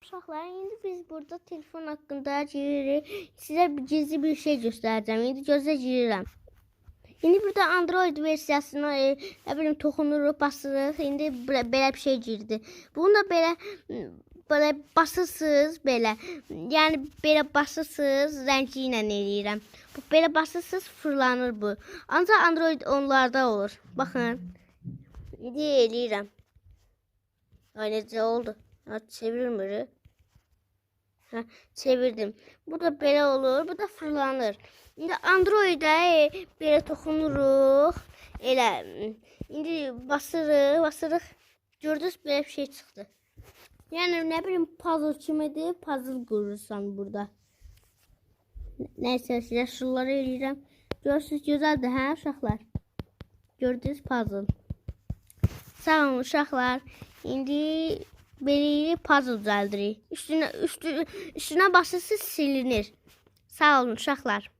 Uşaqlar, indi biz burada telefon haqqında giririk. Sizə gizli bir şey göstərəcəm. İndi gözə girirəm. İndi burada Android versiyasına nə bilim toxunuruq, basırıq. İndi belə bir şey girdi. Bunu da belə basırsınız belə. Yəni belə basırsınız, rəngi ilə eləyirəm. Bu belə basırsınız, fırlanır bu. Ancaq Android onlarda olur. Baxın. İndi eləyirəm. Ay necə oldu? Ha, çevirmir. Ha, çevirdim. Bu da belə olur, bu da fırlanır. İndi Android'e belə toxunuruq. Elə indi basırıq. Gördünüz belə bir şey çıxdı. Yəni nə bilim puzzle kimidir, puzzle qurursan burada. Nəysə sizə şunları eləyirəm. Görürsünüz gözəldir hə uşaqlar? Gördünüz puzzle. Sağ olun uşaqlar. İndi belə puzzle düzəldirik. Üstünə basırsız silinir. Sağ olun uşaqlar.